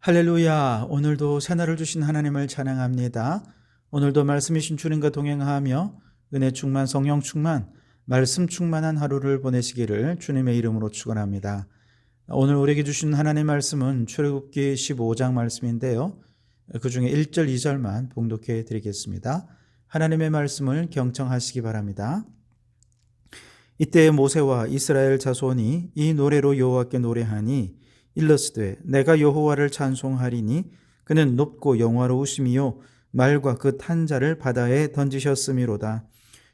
할렐루야. 오늘도 새날을 주신 하나님을 찬양합니다. 오늘도 말씀이신 주님과 동행하며 은혜 충만, 성령 충만, 말씀 충만한 하루를 보내시기를 주님의 이름으로 축원합니다. 오늘 우리에게 주신 하나님의 말씀은 출애굽기 15장 말씀인데요, 그 중에 1절 2절만 봉독해 드리겠습니다. 하나님의 말씀을 경청하시기 바랍니다. 이때 모세와 이스라엘 자손이 이 노래로 여호와께 노래하니 일러스되 내가 여호와를 찬송하리니 그는 높고 영화로우심이요 말과 그 탄 자를 바다에 던지셨음이로다.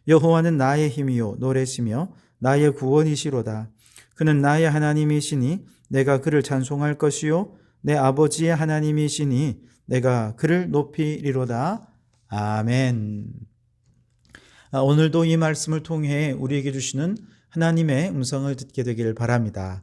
여호와는 나의 힘이요 노래시며 나의 구원이시로다. 그는 나의 하나님이시니 내가 그를 찬송할 것이요 내 아버지의 하나님이시니 내가 그를 높이리로다. 아멘. 오늘도 이 말씀을 통해 우리에게 주시는 하나님의 음성을 듣게 되기를 바랍니다.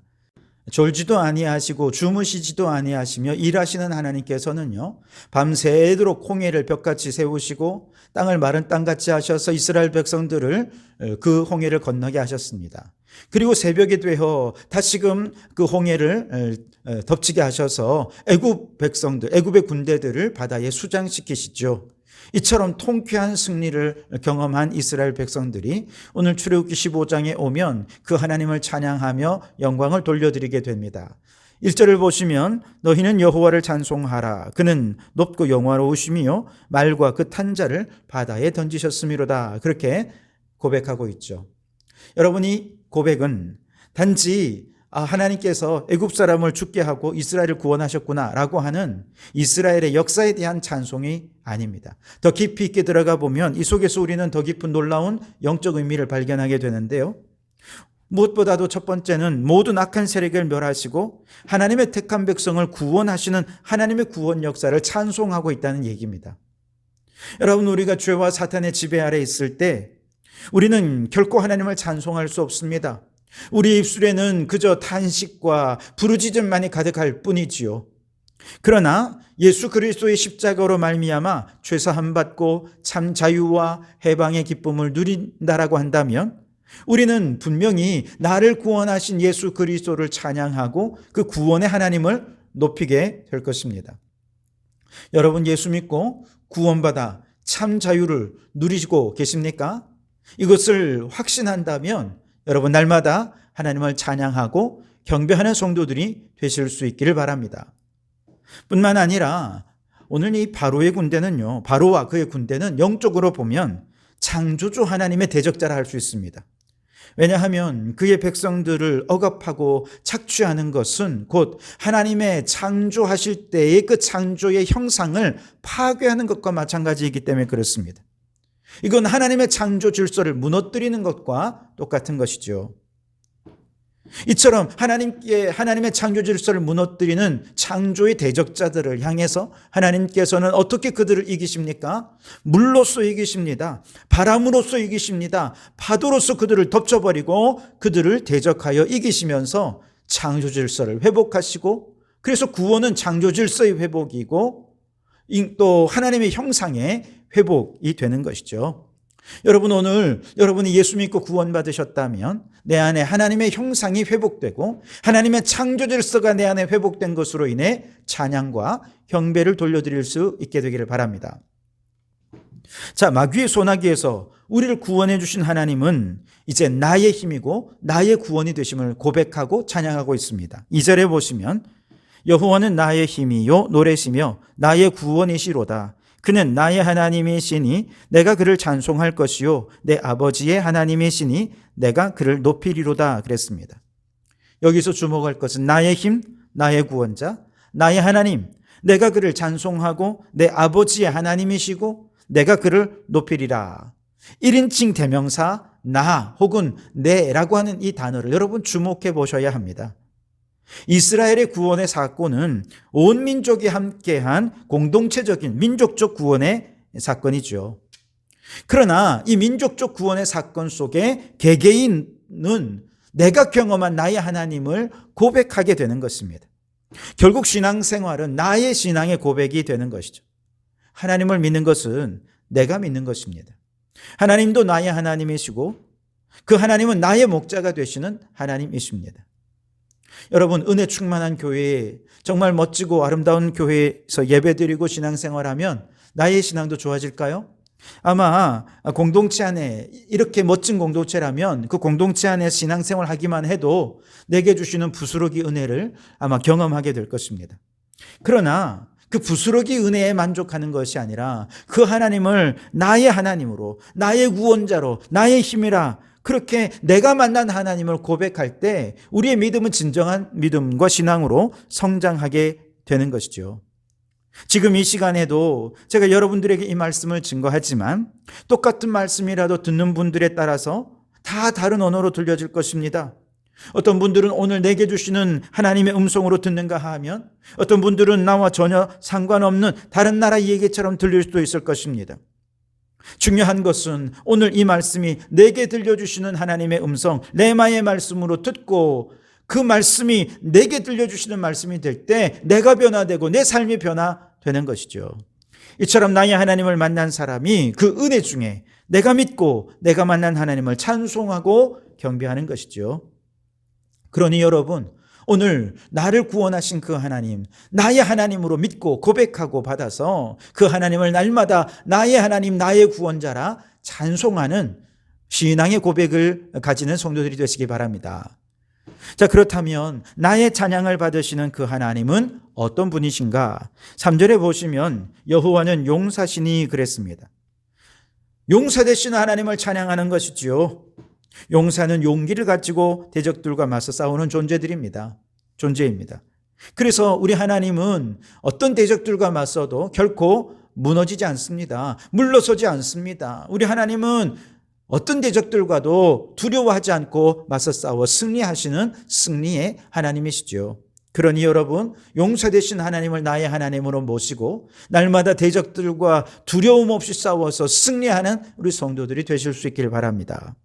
졸지도 아니하시고 주무시지도 아니하시며 일하시는 하나님께서는요, 밤새도록 홍해를 벽같이 세우시고 땅을 마른 땅같이 하셔서 이스라엘 백성들을 그 홍해를 건너게 하셨습니다. 그리고 새벽이 되어 다시금 그 홍해를 덮치게 하셔서 애굽 백성들, 애굽의 군대들을 바다에 수장시키시죠. 이처럼 통쾌한 승리를 경험한 이스라엘 백성들이 오늘 출애굽기 15장에 오면 그 하나님을 찬양하며 영광을 돌려드리게 됩니다. 1절을 보시면 너희는 여호와를 찬송하라. 그는 높고 영화로우시며 말과 그 탄 자를 바다에 던지셨음이로다. 그렇게 고백하고 있죠. 여러분이 고백은 단지 하나님께서 애굽 사람을 죽게 하고 이스라엘을 구원하셨구나 라고 하는 이스라엘의 역사에 대한 찬송이 아닙니다. 더 깊이 있게 들어가 보면 이 속에서 우리는 더 깊은 놀라운 영적 의미를 발견하게 되는데요, 무엇보다도 첫 번째는 모든 악한 세력을 멸하시고 하나님의 택한 백성을 구원하시는 하나님의 구원 역사를 찬송하고 있다는 얘기입니다. 여러분, 우리가 죄와 사탄의 지배 아래 있을 때 우리는 결코 하나님을 찬송할 수 없습니다. 우리 입술에는 그저 탄식과 부르짖음만이 가득할 뿐이지요. 그러나 예수 그리스도의 십자가로 말미암아 죄사함 받고 참 자유와 해방의 기쁨을 누린다라고 한다면 우리는 분명히 나를 구원하신 예수 그리스도를 찬양하고 그 구원의 하나님을 높이게 될 것입니다. 여러분, 예수 믿고 구원받아 참 자유를 누리시고 계십니까? 이것을 확신한다면 여러분, 날마다 하나님을 찬양하고 경배하는 성도들이 되실 수 있기를 바랍니다. 뿐만 아니라 오늘 이 바로의 군대는요, 바로와 그의 군대는 영적으로 보면 창조주 하나님의 대적자라 할 수 있습니다. 왜냐하면 그의 백성들을 억압하고 착취하는 것은 곧 하나님의 창조하실 때의 그 창조의 형상을 파괴하는 것과 마찬가지이기 때문에 그렇습니다. 이건 하나님의 창조 질서를 무너뜨리는 것과 똑같은 것이죠. 이처럼 하나님의 창조 질서를 무너뜨리는 창조의 대적자들을 향해서 하나님께서는 어떻게 그들을 이기십니까? 물로써 이기십니다. 바람으로써 이기십니다. 파도로써 그들을 덮쳐버리고 그들을 대적하여 이기시면서 창조 질서를 회복하시고, 그래서 구원은 창조 질서의 회복이고 또 하나님의 형상의 회복이 되는 것이죠. 여러분, 오늘 여러분이 예수 믿고 구원받으셨다면 내 안에 하나님의 형상이 회복되고 하나님의 창조 질서가 내 안에 회복된 것으로 인해 찬양과 경배를 돌려드릴 수 있게 되기를 바랍니다. 자, 마귀의 소나기에서 우리를 구원해 주신 하나님은 이제 나의 힘이고 나의 구원이 되심을 고백하고 찬양하고 있습니다. 2절에 보시면 여호와는 나의 힘이요 노래시며 나의 구원이시로다. 그는 나의 하나님이시니 내가 그를 찬송할 것이요 내 아버지의 하나님이시니 내가 그를 높이리로다 그랬습니다. 여기서 주목할 것은 나의 힘, 나의 구원자, 나의 하나님, 내가 그를 찬송하고 내 아버지의 하나님이시고 내가 그를 높이리라. 1인칭 대명사 나 혹은 내라고 하는 이 단어를 여러분 주목해 보셔야 합니다. 이스라엘의 구원의 사건은 온 민족이 함께한 공동체적인 민족적 구원의 사건이죠. 그러나 이 민족적 구원의 사건 속에 개개인은 내가 경험한 나의 하나님을 고백하게 되는 것입니다. 결국 신앙생활은 나의 신앙의 고백이 되는 것이죠. 하나님을 믿는 것은 내가 믿는 것입니다. 하나님도 나의 하나님이시고 그 하나님은 나의 목자가 되시는 하나님이십니다. 여러분, 은혜 충만한 교회에, 정말 멋지고 아름다운 교회에서 예배드리고 신앙생활하면 나의 신앙도 좋아질까요? 아마 공동체 안에, 이렇게 멋진 공동체라면 그 공동체 안에 신앙생활 하기만 해도 내게 주시는 부스러기 은혜를 아마 경험하게 될 것입니다. 그러나 그 부스러기 은혜에 만족하는 것이 아니라 그 하나님을 나의 하나님으로, 나의 구원자로, 나의 힘이라, 그렇게 내가 만난 하나님을 고백할 때 우리의 믿음은 진정한 믿음과 신앙으로 성장하게 되는 것이죠. 지금 이 시간에도 제가 여러분들에게 이 말씀을 증거하지만 똑같은 말씀이라도 듣는 분들에 따라서 다 다른 언어로 들려질 것입니다. 어떤 분들은 오늘 내게 주시는 하나님의 음성으로 듣는가 하면, 어떤 분들은 나와 전혀 상관없는 다른 나라 얘기처럼 들릴 수도 있을 것입니다. 중요한 것은 오늘 이 말씀이 내게 들려주시는 하나님의 음성, 레마의 말씀으로 듣고 그 말씀이 내게 들려주시는 말씀이 될 때 내가 변화되고 내 삶이 변화되는 것이죠. 이처럼 나의 하나님을 만난 사람이 그 은혜 중에 내가 믿고 내가 만난 하나님을 찬송하고 경배하는 것이죠. 그러니 여러분, 오늘 나를 구원하신 그 하나님, 나의 하나님으로 믿고 고백하고 받아서 그 하나님을 날마다 나의 하나님, 나의 구원자라 찬송하는 신앙의 고백을 가지는 성도들이 되시기 바랍니다. 자, 그렇다면 나의 찬양을 받으시는 그 하나님은 어떤 분이신가? 3절에 보시면 여호와는 용사시니 그랬습니다. 용사 되신 하나님을 찬양하는 것이지요. 용사는 용기를 가지고 대적들과 맞서 싸우는 존재입니다. 그래서 우리 하나님은 어떤 대적들과 맞서도 결코 무너지지 않습니다. 물러서지 않습니다. 우리 하나님은 어떤 대적들과도 두려워하지 않고 맞서 싸워 승리하시는 승리의 하나님이시죠. 그러니 여러분, 용사 되신 하나님을 나의 하나님으로 모시고 날마다 대적들과 두려움 없이 싸워서 승리하는 우리 성도들이 되실 수 있기를 바랍니다.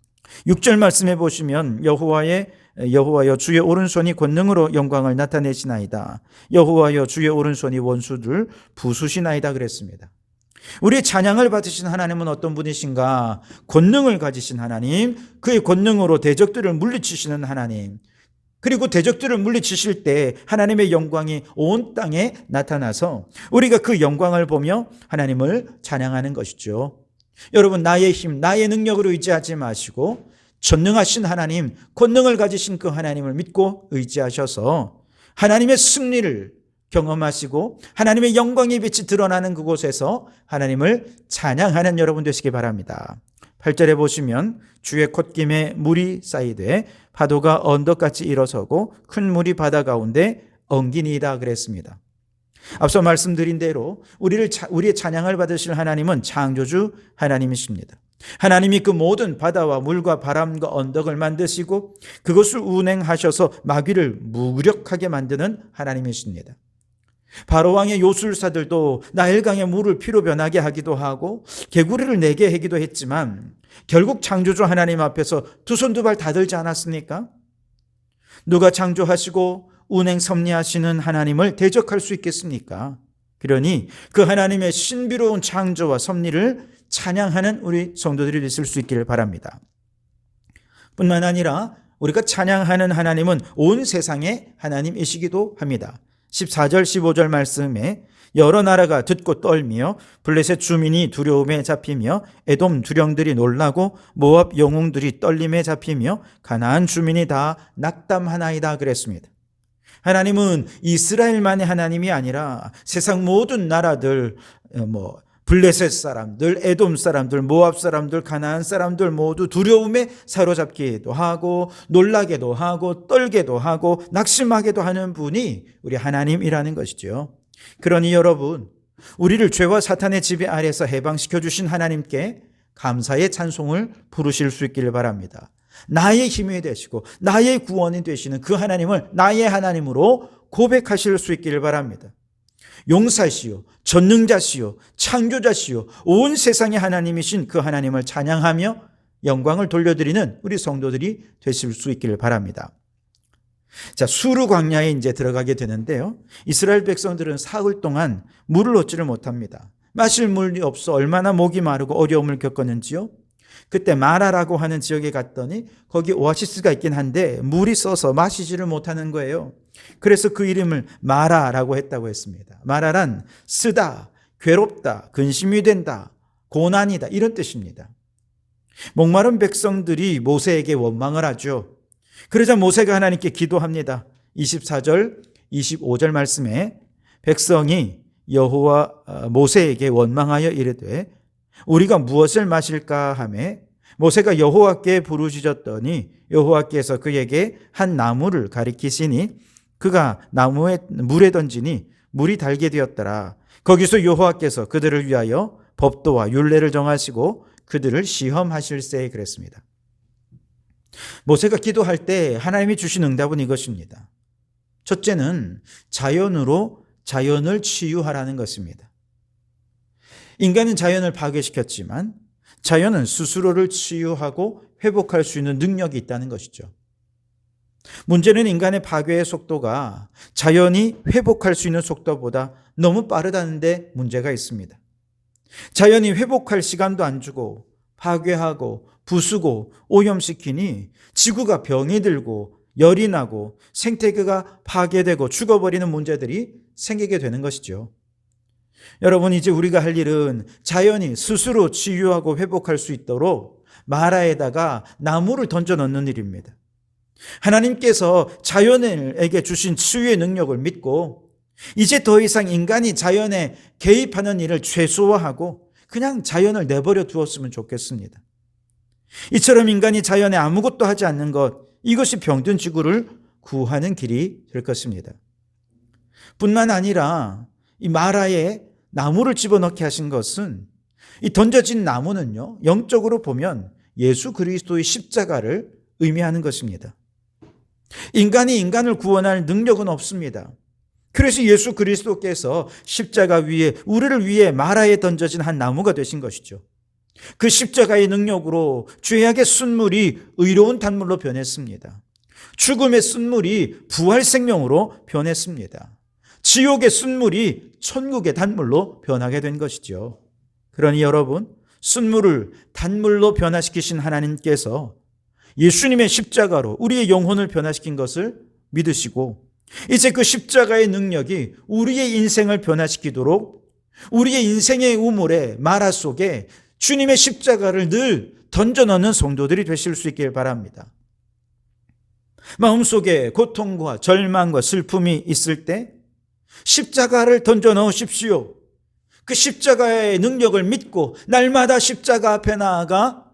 6절 말씀해 보시면 여호와여 주의 오른손이 권능으로 영광을 나타내시나이다. 여호와여 주의 오른손이 원수들 부수시나이다 그랬습니다. 우리 찬양을 받으신 하나님은 어떤 분이신가? 권능을 가지신 하나님, 그의 권능으로 대적들을 물리치시는 하나님, 그리고 대적들을 물리치실 때 하나님의 영광이 온 땅에 나타나서 우리가 그 영광을 보며 하나님을 찬양하는 것이죠. 여러분, 나의 힘, 나의 능력으로 의지하지 마시고 전능하신 하나님, 권능을 가지신 그 하나님을 믿고 의지하셔서 하나님의 승리를 경험하시고 하나님의 영광의 빛이 드러나는 그곳에서 하나님을 찬양하는 여러분 되시기 바랍니다. 8절에 보시면 주의 콧김에 물이 쌓이되 파도가 언덕같이 일어서고 큰 물이 바다 가운데 엉기니이다 그랬습니다. 앞서 말씀드린 대로 우리의 찬양을 받으실 하나님은 창조주 하나님이십니다. 하나님이 그 모든 바다와 물과 바람과 언덕을 만드시고 그것을 운행하셔서 마귀를 무력하게 만드는 하나님이십니다. 바로왕의 요술사들도 나일강의 물을 피로 변하게 하기도 하고 개구리를 내게 하기도 했지만 결국 창조주 하나님 앞에서 두 손 두 발 다 들지 않았습니까? 누가 창조하시고 운행 섭리하시는 하나님을 대적할 수 있겠습니까? 그러니 그 하나님의 신비로운 창조와 섭리를 찬양하는 우리 성도들이 있을 수 있기를 바랍니다. 뿐만 아니라 우리가 찬양하는 하나님은 온 세상의 하나님이시기도 합니다. 14절 15절 말씀에 여러 나라가 듣고 떨며 블레셋 주민이 두려움에 잡히며 에돔 두령들이 놀라고 모압 영웅들이 떨림에 잡히며 가나안 주민이 다 낙담하나이다 그랬습니다. 하나님은 이스라엘만의 하나님이 아니라 세상 모든 나라들, 블레셋 사람들, 에돔 사람들, 모압 사람들, 가나안 사람들 모두 두려움에 사로잡기도 하고 놀라게도 하고 떨게도 하고 낙심하게도 하는 분이 우리 하나님이라는 것이죠. 그러니 여러분, 우리를 죄와 사탄의 지배 아래에서 해방시켜 주신 하나님께 감사의 찬송을 부르실 수 있기를 바랍니다. 나의 힘이 되시고 나의 구원이 되시는 그 하나님을 나의 하나님으로 고백하실 수 있기를 바랍니다. 용사시요, 전능자시요, 창조자시요, 온 세상의 하나님이신 그 하나님을 찬양하며 영광을 돌려드리는 우리 성도들이 되실 수 있기를 바랍니다. 자, 수르 광야에 이제 들어가게 되는데요. 이스라엘 백성들은 사흘 동안 물을 얻지를 못합니다. 마실 물이 없어 얼마나 목이 마르고 어려움을 겪었는지요. 그때 마라라고 하는 지역에 갔더니 거기 오아시스가 있긴 한데 물이 써서 마시지를 못하는 거예요. 그래서 그 이름을 마라라고 했다고 했습니다. 마라란 쓰다, 괴롭다, 근심이 된다, 고난이다 이런 뜻입니다. 목마른 백성들이 모세에게 원망을 하죠. 그러자 모세가 하나님께 기도합니다. 24절, 25절 말씀에 백성이 여호와 모세에게 원망하여 이르되 우리가 무엇을 마실까 하매 모세가 여호와께 부르짖었더니 여호와께서 그에게 한 나무를 가리키시니 그가 나무에 물에 던지니 물이 달게 되었더라. 거기서 여호와께서 그들을 위하여 법도와 율례를 정하시고 그들을 시험하실세 그랬습니다. 모세가 기도할 때 하나님이 주신 응답은 이것입니다. 첫째는 자연으로 자연을 치유하라는 것입니다. 인간은 자연을 파괴시켰지만 자연은 스스로를 치유하고 회복할 수 있는 능력이 있다는 것이죠. 문제는 인간의 파괴의 속도가 자연이 회복할 수 있는 속도보다 너무 빠르다는 데 문제가 있습니다. 자연이 회복할 시간도 안 주고 파괴하고 부수고 오염시키니 지구가 병이 들고 열이 나고 생태계가 파괴되고 죽어버리는 문제들이 생기게 되는 것이죠. 여러분, 이제 우리가 할 일은 자연이 스스로 치유하고 회복할 수 있도록 마라에다가 나무를 던져 넣는 일입니다. 하나님께서 자연에게 주신 치유의 능력을 믿고 이제 더 이상 인간이 자연에 개입하는 일을 최소화하고 그냥 자연을 내버려 두었으면 좋겠습니다. 이처럼 인간이 자연에 아무것도 하지 않는 것, 이것이 병든 지구를 구하는 길이 될 것입니다. 뿐만 아니라 이 마라에 나무를 집어넣게 하신 것은 이 던져진 나무는요, 영적으로 보면 예수 그리스도의 십자가를 의미하는 것입니다. 인간이 인간을 구원할 능력은 없습니다. 그래서 예수 그리스도께서 십자가 위에 우리를 위해 마라에 던져진 한 나무가 되신 것이죠. 그 십자가의 능력으로 죄악의 순물이 의로운 단물로 변했습니다. 죽음의 순물이 부활 생명으로 변했습니다. 지옥의 순물이 천국의 단물로 변하게 된 것이죠. 그러니 여러분, 순물을 단물로 변화시키신 하나님께서 예수님의 십자가로 우리의 영혼을 변화시킨 것을 믿으시고 이제 그 십자가의 능력이 우리의 인생을 변화시키도록 우리의 인생의 우물에 마라 속에 주님의 십자가를 늘 던져넣는 성도들이 되실 수 있길 바랍니다. 마음속에 고통과 절망과 슬픔이 있을 때 십자가를 던져 넣으십시오. 그 십자가의 능력을 믿고 날마다 십자가 앞에 나아가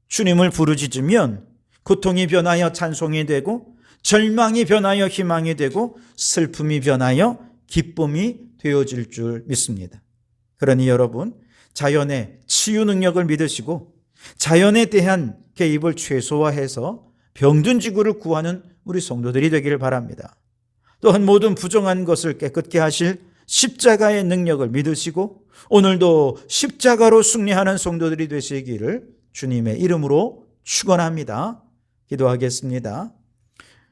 주님을 부르짖으면 고통이 변하여 찬송이 되고 절망이 변하여 희망이 되고 슬픔이 변하여 기쁨이 되어질 줄 믿습니다. 그러니 여러분, 자연의 치유 능력을 믿으시고 자연에 대한 개입을 최소화해서 병든 지구를 구하는 우리 성도들이 되기를 바랍니다. 또한 모든 부정한 것을 깨끗게 하실 십자가의 능력을 믿으시고 오늘도 십자가로 승리하는 성도들이 되시기를 주님의 이름으로 축원합니다. 기도하겠습니다.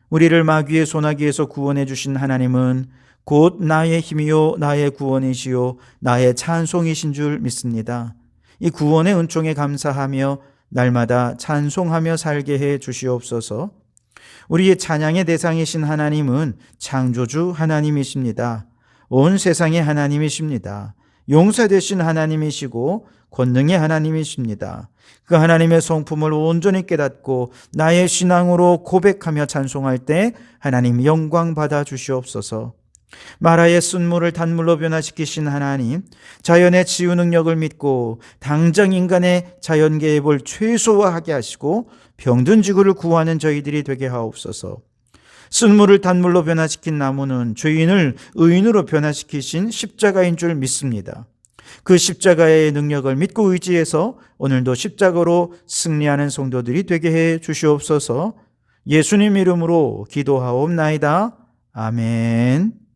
우리를 마귀의 소나기에서 구원해 주신 하나님은 곧 나의 힘이요 나의 구원이시요 나의 찬송이신 줄 믿습니다. 이 구원의 은총에 감사하며 날마다 찬송하며 살게 해 주시옵소서. 우리의 찬양의 대상이신 하나님은 창조주 하나님이십니다. 온 세상의 하나님이십니다. 용사 되신 하나님이시고 권능의 하나님이십니다. 그 하나님의 성품을 온전히 깨닫고 나의 신앙으로 고백하며 찬송할 때 하나님 영광 받아 주시옵소서. 마라의 쓴물을 단물로 변화시키신 하나님, 자연의 치유 능력을 믿고 당장 인간의 자연 개입을 최소화하게 하시고 병든 지구를 구하는 저희들이 되게 하옵소서. 쓴물을 단물로 변화시킨 나무는 죄인을 의인으로 변화시키신 십자가인 줄 믿습니다. 그 십자가의 능력을 믿고 의지해서 오늘도 십자가로 승리하는 성도들이 되게 해 주시옵소서. 예수님 이름으로 기도하옵나이다. 아멘.